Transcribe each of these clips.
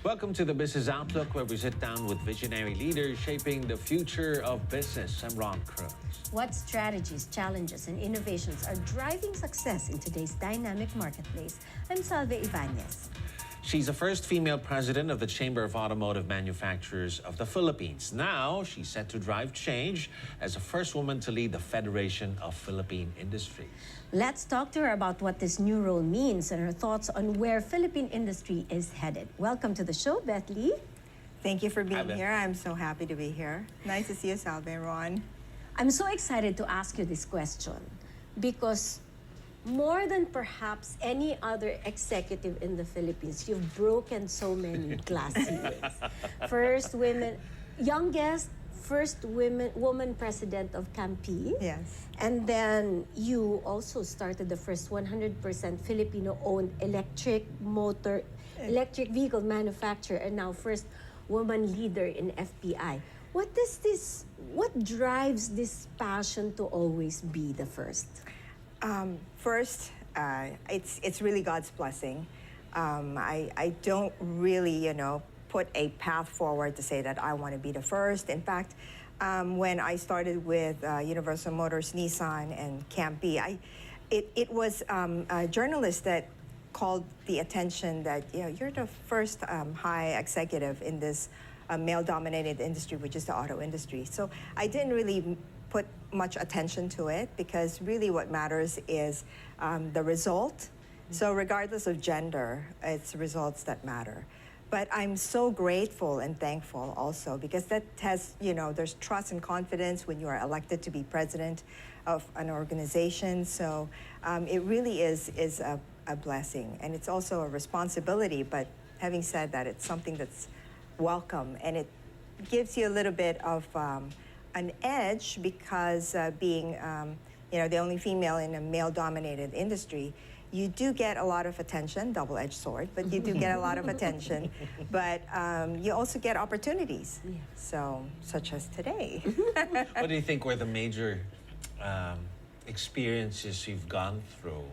Welcome to the Business Outlook, where we sit down with visionary leaders shaping the future of business. I'm Ron Cruz. What strategies, challenges, and innovations are driving success in today's dynamic marketplace? I'm Salve Ibanez. She's the first female president of the Chamber of Automotive Manufacturers of the Philippines. Now, she's set to drive change as the first woman to lead the Federation of Philippine Industries. Let's talk to her about what this new role means and her thoughts on where Philippine industry is headed. Welcome to the show, Beth Lee. Thank you for Hi, being Beth. here. I'm so happy to be here. Nice to see you, Salve, Ron. I'm so excited to ask you this question because more than perhaps any other executive in the Philippines, you've broken so many glass ceilings. First youngest first woman president of Campi. Yes. And then you also started the first 100% Filipino-owned electric vehicle manufacturer, and now first woman leader in FPI. What drives this passion to always be the first? First, it's really God's blessing. I don't really, put a path forward to say that I want to be the first. In fact, when I started with Universal Motors, Nissan, and Campi, it was a journalist that called the attention that you're the first high executive in this male-dominated industry, which is the auto industry. So I didn't really put much attention to it because really what matters is the result. So regardless of gender, it's results that matter. But I'm so grateful and thankful also because that has, there's trust and confidence when you are elected to be president of an organization. So it really is a blessing. And it's also a responsibility. But having said that, it's something that's welcome. And it gives you a little bit of an edge because being, the only female in a male-dominated industry, you do get a lot of attention, double-edged sword, but you do get a lot of attention. But you also get opportunities, so such as today. What do you think were the major experiences you've gone through,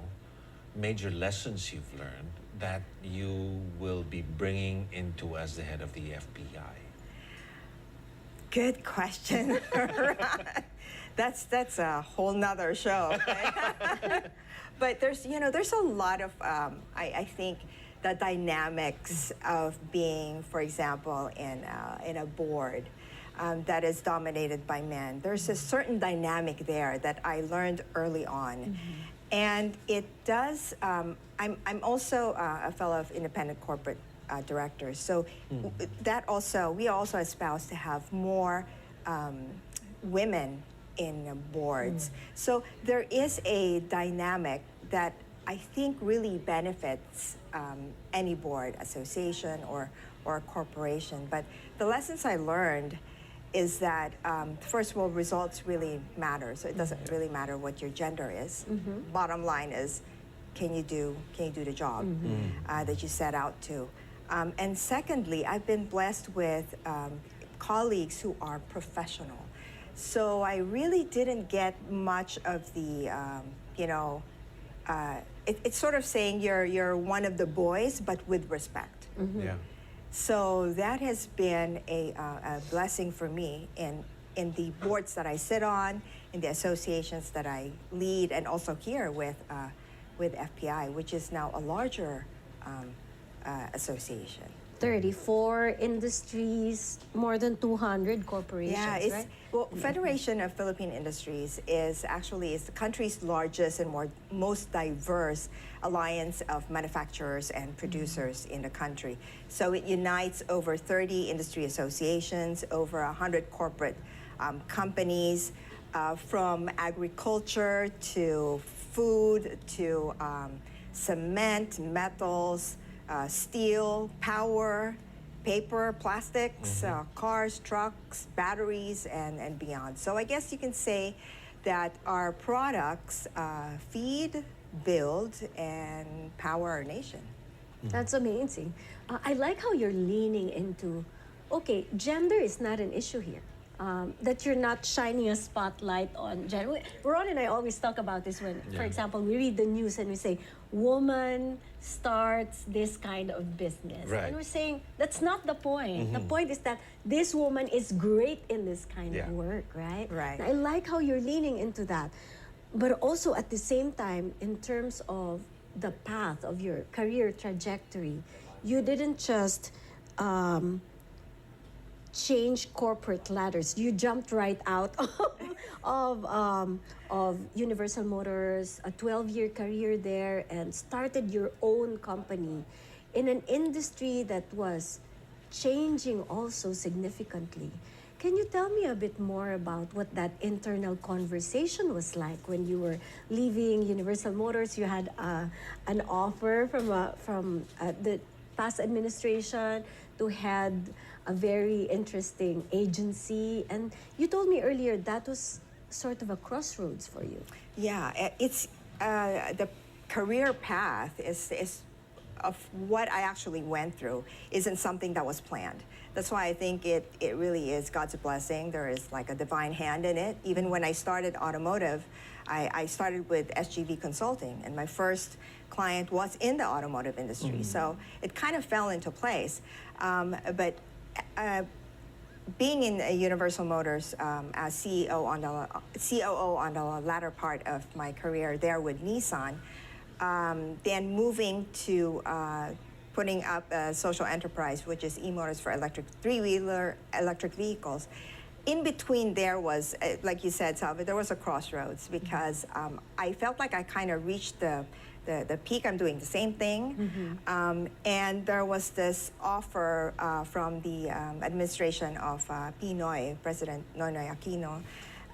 major lessons you've learned that you will be bringing into as the head of the FPI? Good question. That's a whole nother show. Okay? But there's a lot of, I think, the dynamics of being, for example, in a board that is dominated by men. There's a certain dynamic there that I learned early on. Mm-hmm. And it does, I'm also a fellow of independent corporate directors. So we also espouse to have more women in boards. So there is a dynamic that I think really benefits any board, association, or corporation. But the lessons I learned is that, first of all, results really matter. So it doesn't really matter what your gender is. Bottom line is, can you do the job that you set out to? And secondly, I've been blessed with colleagues who are professional. So I really didn't get much of the, it's sort of saying you're one of the boys, but with respect. Yeah. So that has been a blessing for me in the boards that I sit on, in the associations that I lead, and also here with FPI, which is now a larger association. 34 industries, more than 200 corporations, right? Well, Federation of Philippine Industries is the country's largest and most diverse alliance of manufacturers and producers in the country. So it unites over 30 industry associations, over 100 corporate companies, from agriculture to food to cement, metals, steel, power, paper, plastics, cars, trucks, batteries, and beyond. So I guess you can say that our products feed, build, and power our nation. That's amazing. I like how you're leaning into, okay, gender is not an issue here. that you're not shining a spotlight on. Ron and I always talk about this when, for example, we read the news and we say, woman starts this kind of business. Right. And we're saying, that's not the point. The point is that this woman is great in this kind of work, right? Right. And I like how you're leaning into that. But also at the same time, in terms of the path of your career trajectory, you didn't just change corporate ladders. You jumped right out of Universal Motors, a 12-year career there, and started your own company in an industry that was changing also significantly. Can you tell me a bit more about what that internal conversation was like when you were leaving Universal Motors? You had an offer from the past administration to head a very interesting agency, and you told me earlier that was sort of a crossroads for you. Yeah, it's the career path is of what I actually went through isn't something that was planned. That's why I think it really is God's blessing. There is like a divine hand in it. Even when I started automotive, I started with SGV Consulting, and my first client was in the automotive industry. So it kind of fell into place. But being in Universal Motors as COO on the latter part of my career there with Nissan, then moving to putting up a social enterprise, which is EMOTORS for three-wheeler electric vehicles. In between there was, like you said, Salva, there was a crossroads because I felt like I kind of reached the peak. I'm doing the same thing. And there was this offer from the administration of Pinoy, President Noynoy Aquino,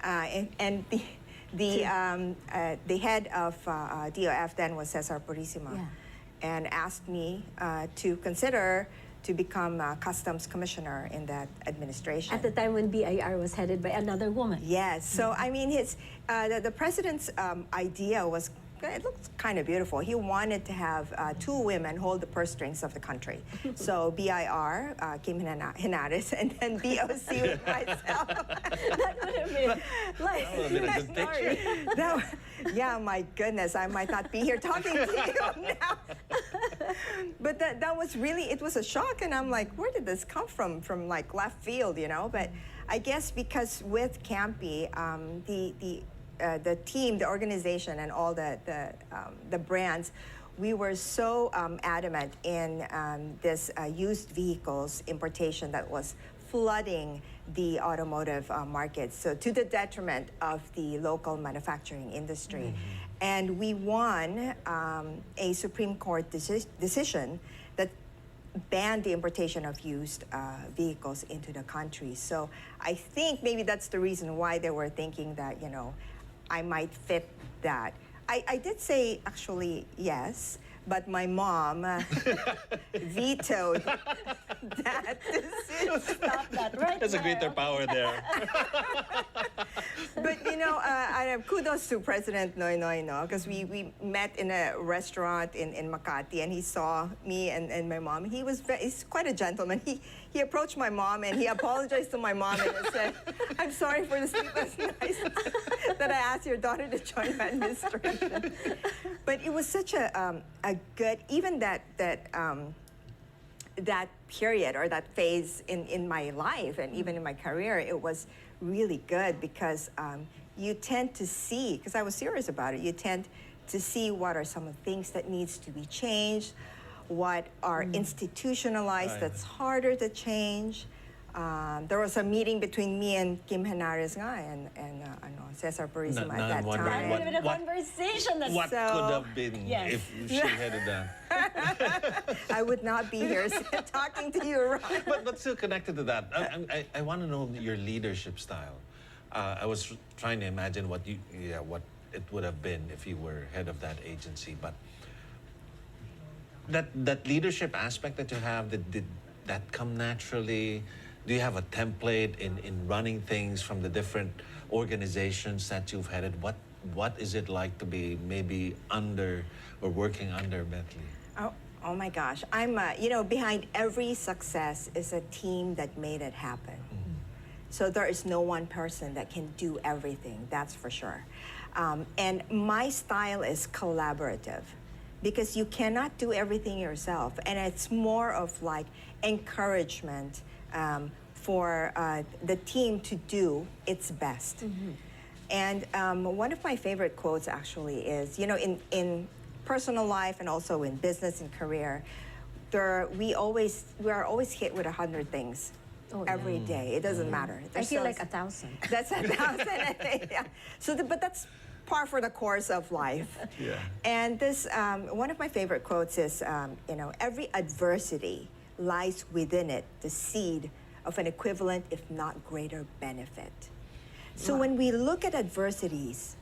and the head of DOF then was Cesar Purisima, and asked me to consider to become customs commissioner in that administration. At the time when BIR was headed by another woman. Yes, so I mean, the president's idea was, it looks kind of beautiful. He wanted to have two women hold the purse strings of the country. So BIR, Kim Henares, and then DOC with myself. That would have been like, That would have been a good picture. Yeah, my goodness, I might not be here talking to you now. But that was really, it was a shock, and I'm like, where did this come from like left field, you know? But I guess because with Campy, the team, the organization, and all the brands, we were so adamant in this used vehicles importation that was flooding the automotive market, so to the detriment of the local manufacturing industry. And we won a Supreme Court decision that banned the importation of used vehicles into the country. So I think maybe that's the reason why they were thinking that, you know, I might fit that. I did say actually yes, but my mom vetoed that decision. stop that right There's a there. greater power there. But you know, I have kudos to President Noynoy, no, because we met in a restaurant in Makati, and he saw me and my mom. He's quite a gentleman. He approached my mom and he apologized to my mom and said, "I'm sorry for the sleepless nights that I asked your daughter to join my administration." But it was such a good, even that period or that phase in my life and even in my career, it was really good because you tend to see, because I was serious about it, you tend to see what are some of the things that needs to be changed, what are institutionalized that's harder to change. There was a meeting between me and Kim Henares and Cesar Purisima at that wondering time. That would have been a conversation. That's What So- could have been Yes. if she headed that? I would not be here talking to you, Ron. But still connected to that, I want to know your leadership style. I was trying to imagine what it would have been if you were head of that agency, but that leadership aspect that you have, did that come naturally? Do you have a template in running things from the different organizations that you've headed? What is it like to be maybe under or working under Beth Lee? Oh my gosh. I'm, you know, behind every success is a team that made it happen. So there is no one person that can do everything, that's for sure. And my style is collaborative because you cannot do everything yourself. And it's more of like encouragement for the team to do its best. And one of my favorite quotes actually is, you know, in personal life and also in business and career, we are always hit with 100 things. Every day. It doesn't matter. I feel like 1,000. That's 1,000. Yeah. But that's par for the course of life. Yeah. And this, one of my favorite quotes is, you know, every adversity lies within it the seed of an equivalent, if not greater, benefit. So when we look at adversities,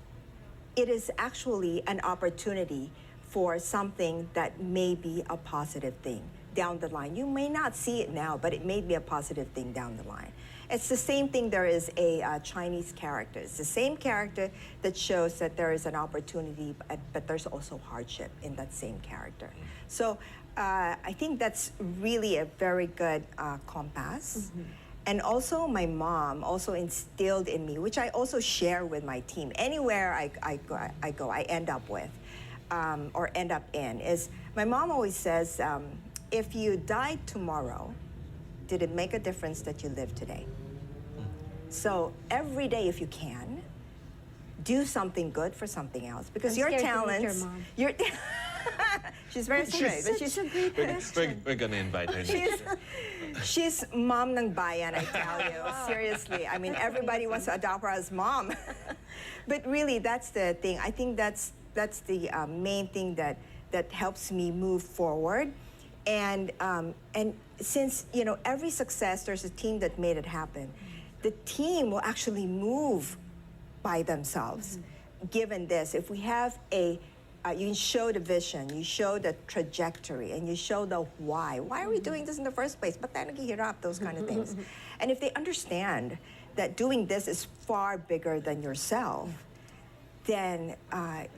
it is actually an opportunity for something that may be a positive thing down the line. You may not see it now, but it may be a positive thing down the line. It's the same thing. There is a Chinese character. It's the same character that shows that there is an opportunity, but there's also hardship in that same character. So I think that's really a very good compass. And also my mom also instilled in me, which I also share with my team. Anywhere I go, I end up with, or end up in, is my mom always says, if you died tomorrow, did it make a difference that you live today? So every day, if you can, do something good for something else, because your talents. Your she's very straight, but she's such a great question. We're gonna invite her next. she's mom ng bayan, I tell you. Seriously, I mean, everybody wants to adopt her as mom. But really, that's the thing. I think that's the main thing that helps me move forward. And since, you know, every success, there's a team that made it happen. The team will actually move by themselves. Given this, if we have you show the vision, you show the trajectory, and you show the why. Why are we doing this in the first place? But then those kind of things. And if they understand that doing this is far bigger than yourself, then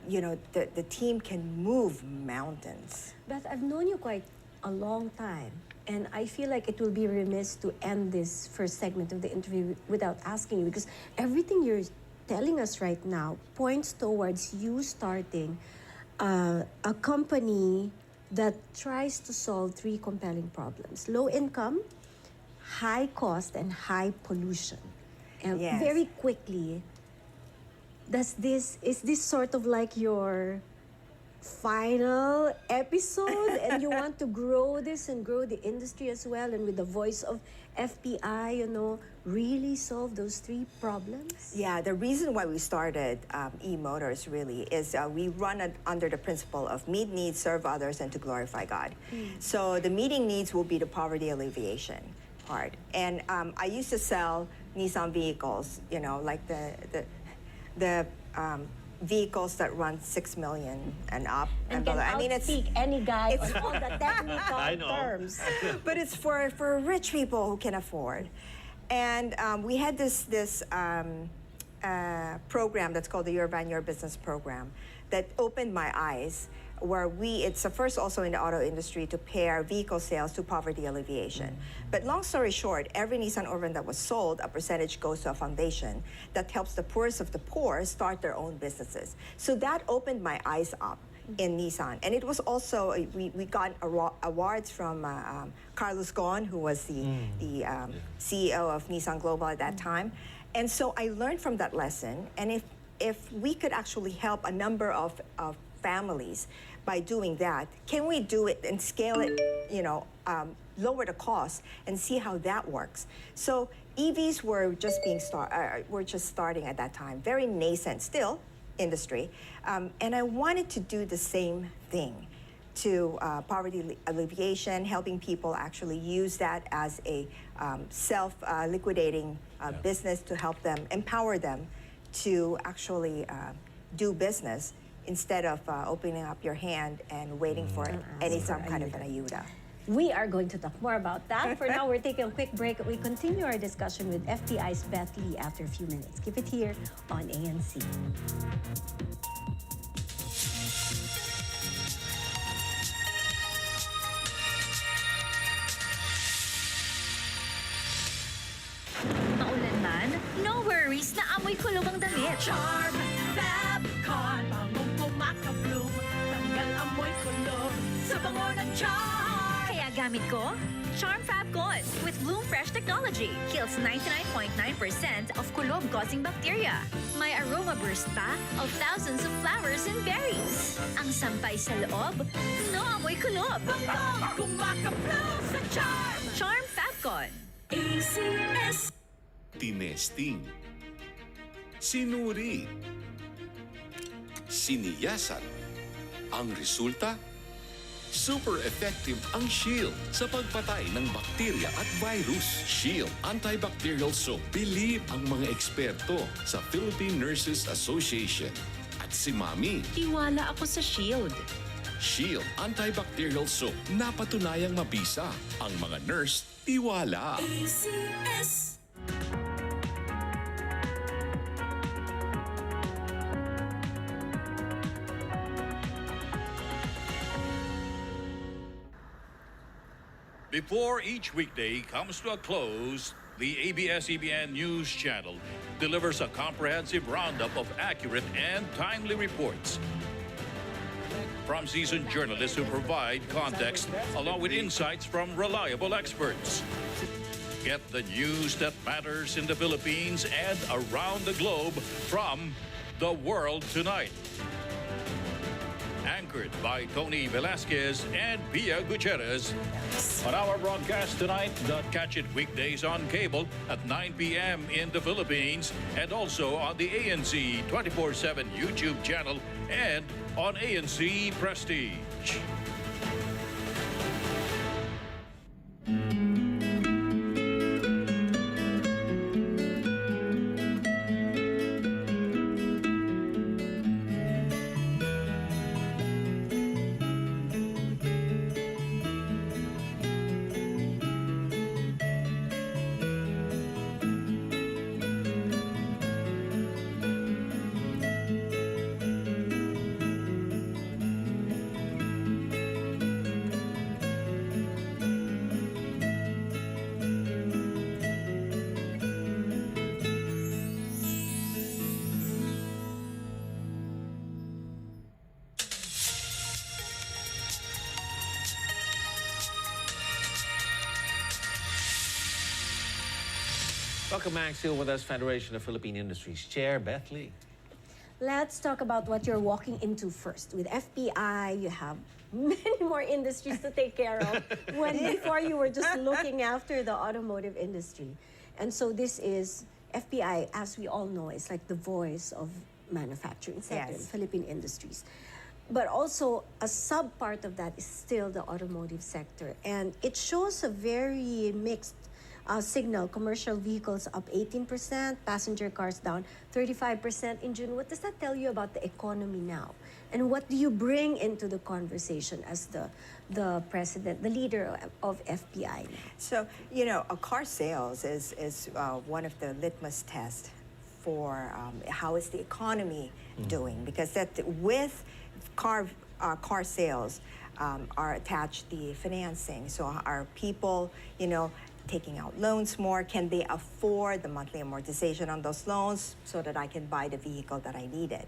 you know, the team can move mountains. Beth, I've known you quite a long time, and I feel like it will be remiss to end this first segment of the interview without asking you, because everything you're telling us right now points towards you starting a company that tries to solve three compelling problems: low income, high cost, and high pollution. And Yes. very quickly, is this sort of like your final episode, and you want to grow this and grow the industry as well, and with the voice of FPI, you know, really solve those three problems? Yeah, the reason why we started EMOTORS really is we run it under the principle of meet needs, serve others, and to glorify God. So the meeting needs will be the poverty alleviation part. And I used to sell Nissan vehicles, you know, like the vehicles that run 6 million and up. And can outspeak any guy on all the technical I know. terms. But it's for rich people who can afford. And we had this program that's called the Your Van, Your Business program that opened my eyes, where it's the first also in the auto industry to pair vehicle sales to poverty alleviation. But long story short, every Nissan Urban that was sold, a percentage goes to a foundation that helps the poorest of the poor start their own businesses. So that opened my eyes up in Nissan. And it was also, we got awards from Carlos Ghosn, who was the CEO of Nissan Global at that time. And so I learned from that lesson. And if we could actually help a number of families by doing that, can we do it and scale it, you know, lower the cost and see how that works? So EVs were just starting at that time, very nascent still industry, and I wanted to do the same thing to poverty alleviation, helping people actually use that as a self-liquidating business to help them, empower them to actually do business, instead of opening up your hand and waiting for some kind of an ayuda. We are going to talk more about that. For now, we're taking a quick break. We continue our discussion with FPI's Beth Lee after a few minutes. Keep it here on ANC. Maulan Charm Fabcon, bagong kumaka-bloom, tanggal amoy kulog sa bango ng charm. Kaya gamit ko, Charm Fabcon with Bloom Fresh technology. Kills 99.9% of kulob-causing bacteria. May aroma burst pa of thousands of flowers and berries. Ang sampay sa loob, no amoy kulob. Bagong kumaka-bloom sa charm. Charm Fabcon. ACS. Tinesting, sinuri, siniyasan. Ang resulta? Super effective ang Shield sa pagpatay ng bakterya at virus. Shield Antibacterial Soap. Believe ang mga eksperto sa Philippine Nurses Association. At si Mami, Tiwala ako sa Shield. Shield Antibacterial Soap. Napatunayang mabisa. Ang mga nurse, tiwala. ACS. Before each weekday comes to a close, the ABS-CBN News Channel delivers a comprehensive roundup of accurate and timely reports from seasoned journalists who provide context along with insights from reliable experts. Get the news that matters in the Philippines and around the globe from The World Tonight. Anchored by Tony Velasquez and Pia Gutierrez. On our broadcast tonight, catch it weekdays on cable at 9 p.m. in the Philippines and also on the ANC 24/7 YouTube channel and on ANC Prestige. Welcome back. Still with us, Federation of Philippine Industries Chair Beth Lee. Let's talk about what you're walking into first. With FPI, you have many more industries to take care of when before you were just looking after the automotive industry. And so this is FPI, as we all know, is like the voice of manufacturing sector in Yes. Philippine industries. But also a sub part of that is still the automotive sector. And it shows a very mixed signal. Commercial vehicles up 18%, passenger cars down 35% in June. What does that tell you about the economy now? And what do you bring into the conversation as the president, the leader of FPI now? So, car sales is one of the litmus tests for how is the economy doing, because that with car sales are attached the financing. So are people, taking out loans more? Can they afford the monthly amortization on those loans so that I can buy the vehicle that I needed?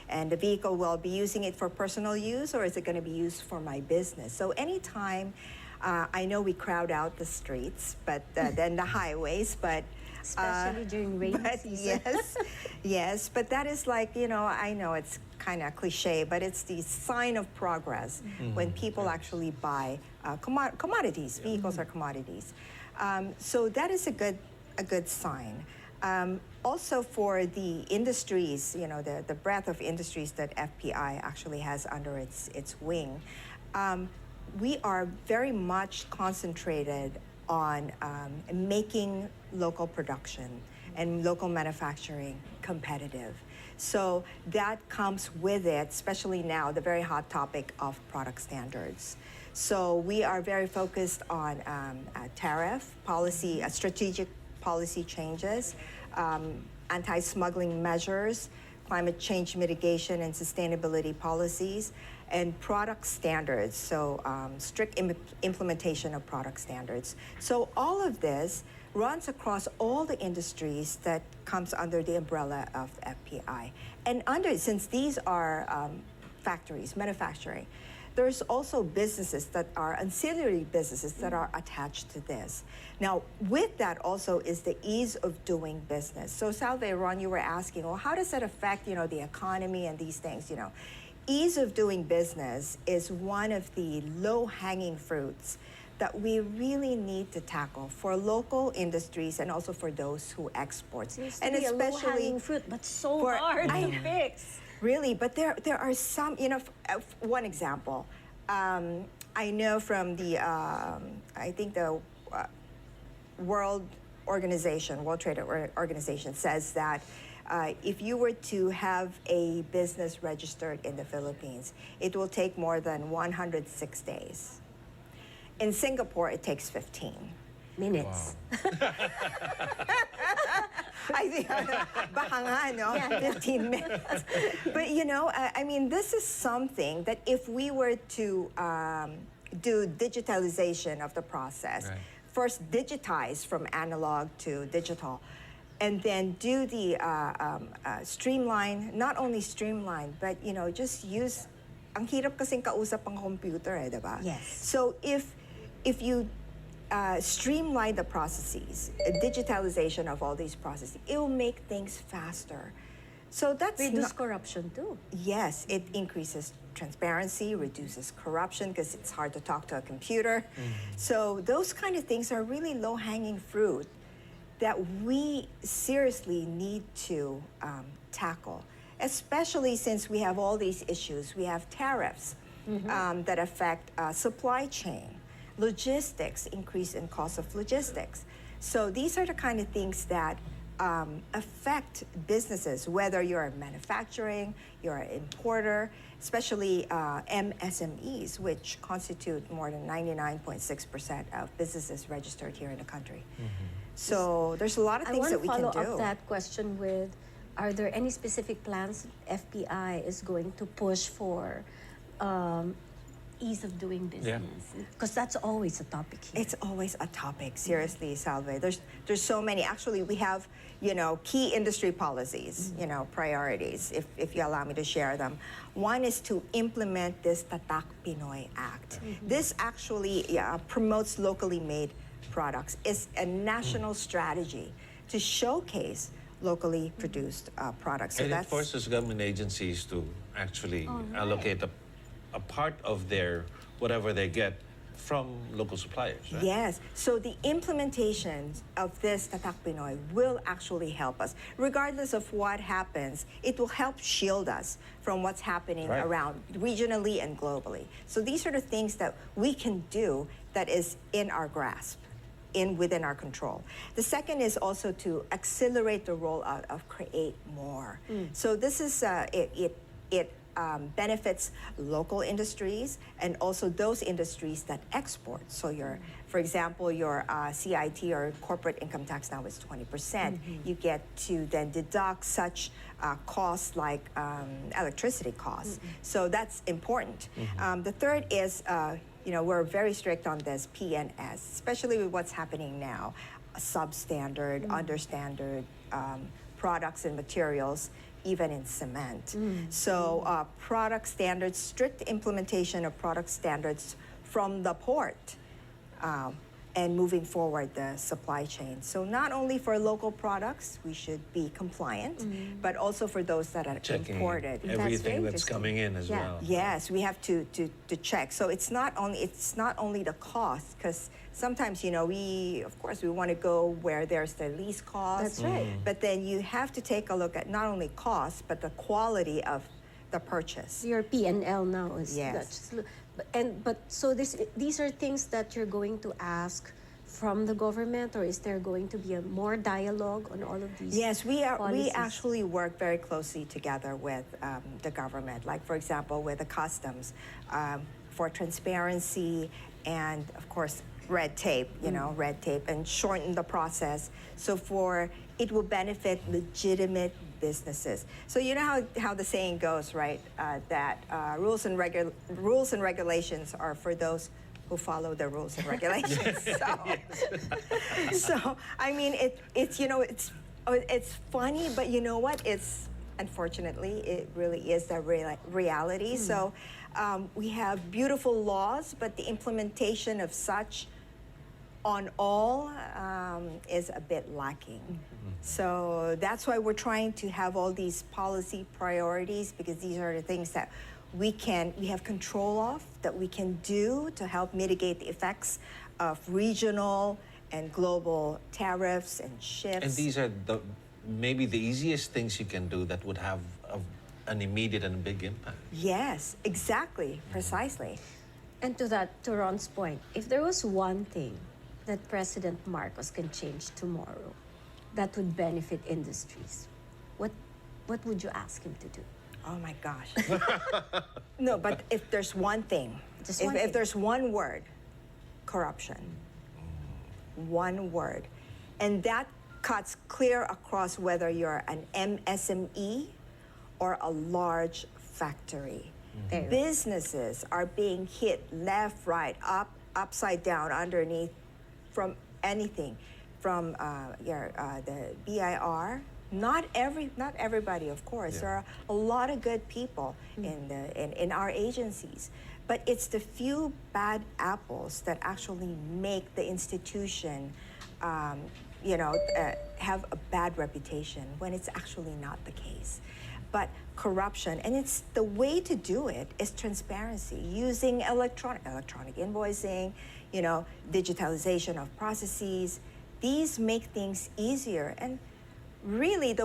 And the vehicle, will be using it for personal use, or is it going to be used for my business? So anytime, I know we crowd out the streets, but then the highways, but Especially during rainy season. yes, but that is like, I know it's kind of cliche, but it's the sign of progress when people actually buy commodities. Vehicles are commodities. So that is a good sign. Also for the industries, the breadth of industries that FPI actually has under its wing, we are very much concentrated on making local production and local manufacturing competitive. So that comes with it, especially now, the very hot topic of product standards. So we are very focused on tariff policy, strategic policy changes, anti-smuggling measures, climate change mitigation and sustainability policies, and product standards, so strict implementation of product standards. So all of this, runs across all the industries that comes under the umbrella of FPI. And since these are factories, manufacturing, there's also businesses that are ancillary businesses that are attached to this. Now, with that also is the ease of doing business. So Salve, Ron, you were asking, well, how does that affect, the economy and these things, Ease of doing business is one of the low-hanging fruits that we really need to tackle for local industries and also for those who export. Seems to And be a especially low-hanging fruit, but so for- hard I- to fix. Really, but there are some, one example. I know from the, I think the World Trade Organization says that if you were to have a business registered in the Philippines, it will take more than 106 days. In Singapore, it takes 15. Minutes. I think, baka nga, no? 15 minutes. But, I mean, this is something that if we were to do digitalization of the process, first digitize from analog to digital, and then do the streamline, not only streamline, but, just use, ang hirap kasing kausap ang computer, diba? Yes. So if you streamline the processes, digitalization of all these processes, it will make things faster. So that's Reduce corruption too. Yes, it increases transparency, reduces corruption because it's hard to talk to a computer. So those kind of things are really low-hanging fruit that we seriously need to tackle, especially since we have all these issues. We have tariffs that affect supply chain, logistics, increase in cost of logistics. So these are the kind of things that affect businesses, whether you're manufacturing, you're an importer, especially MSMEs, which constitute more than 99.6% of businesses registered here in the country. So there's a lot of things that we can do. I want to follow up that question with, are there any specific plans FPI is going to push for ease of doing business? Because that's always a topic here. It's always a topic, seriously, Salve. There's so many. Actually, we have, key industry policies, priorities, if you allow me to share them. One is to implement this Tatak Pinoy Act. This actually promotes locally made products. It's a national strategy to showcase locally produced products. So And it forces government agencies to actually allocate a part of their whatever they get from local suppliers, right? Yes. So the implementation of this Tatak Pinoy will actually help us. Regardless of what happens, it will help shield us from what's happening around regionally and globally. So these are the things that we can do that is in our grasp, within our control. The second is also to accelerate the rollout of Create More. So this is, it benefits local industries and also those industries that export. So for example, your CIT or corporate income tax now is 20%. You get to then deduct such costs like electricity costs. So that's important. The third is, we're very strict on this PNS, especially with what's happening now, substandard, understandard products and materials, even in cement. So product standards, strict implementation of product standards from the port and moving forward the supply chain. So not only for local products, we should be compliant, but also for those that are Checking imported. everything that's coming in as well. Yes, we have to check. So it's not only the cost, because sometimes we want to go where there's the least cost. That's right. But then you have to take a look at not only cost but the quality of the purchase. Your P&L now is Yes. so these are things that you're going to ask from the government, or is there going to be a more dialogue on all of these? Yes, we policies? actually work very closely together with the government. Like for example, with the customs, for transparency and of course red tape, red tape, and shorten the process. So it will benefit legitimate businesses. So you know how the saying goes, right? That rules and regulations are for those who follow the rules and regulations. So I mean, it's you know, it's funny, but you know what? It's unfortunately, it really is the reality. So we have beautiful laws, but the implementation of such on all is a bit lacking. So that's why we're trying to have all these policy priorities, because these are the things that we have control of, that we can do to help mitigate the effects of regional and global tariffs and shifts. And these are maybe the easiest things you can do that would have an immediate and big impact. Yes, exactly, precisely. And to Ron's point, if there was one thing that President Marcos can change tomorrow that would benefit industries, what would you ask him to do? Oh my gosh. No, but if there's one thing, if there's one word, corruption. One word. And that cuts clear across whether you're an MSME or a large factory. Businesses are being hit left, right, up, upside down, underneath, from anything, from the BIR. Not everybody, of course. Yeah. There are a lot of good people in our agencies, but it's the few bad apples that actually make the institution, have a bad reputation when it's actually not the case. But corruption, and it's the way to do it is transparency, using electronic invoicing, digitalization of processes. These make things easier, and really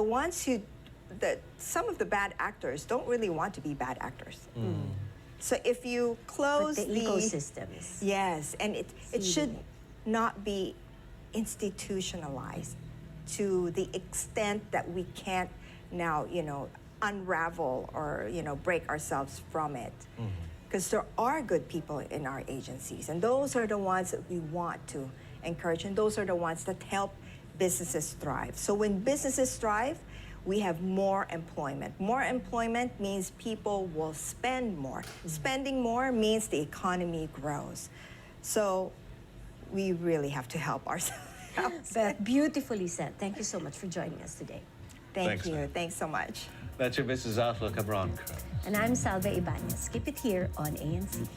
some of the bad actors don't really want to be bad actors. So if you close the ecosystems. Yes, and it should not be institutionalized to the extent that we can't now, unravel or, break ourselves from it. Because there are good people in our agencies, and those are the ones that we want to encourage, and those are the ones that help businesses thrive. So when businesses thrive, we have more employment. More employment means people will spend more. Spending more means the economy grows. So we really have to help ourselves. Beth, beautifully said. Thank you so much for joining us today. Thanks, Thank you. Beth. Thanks so much. That's your business outlook. I'm Ron. And I'm Salva Ibanez. Keep it here on ANC.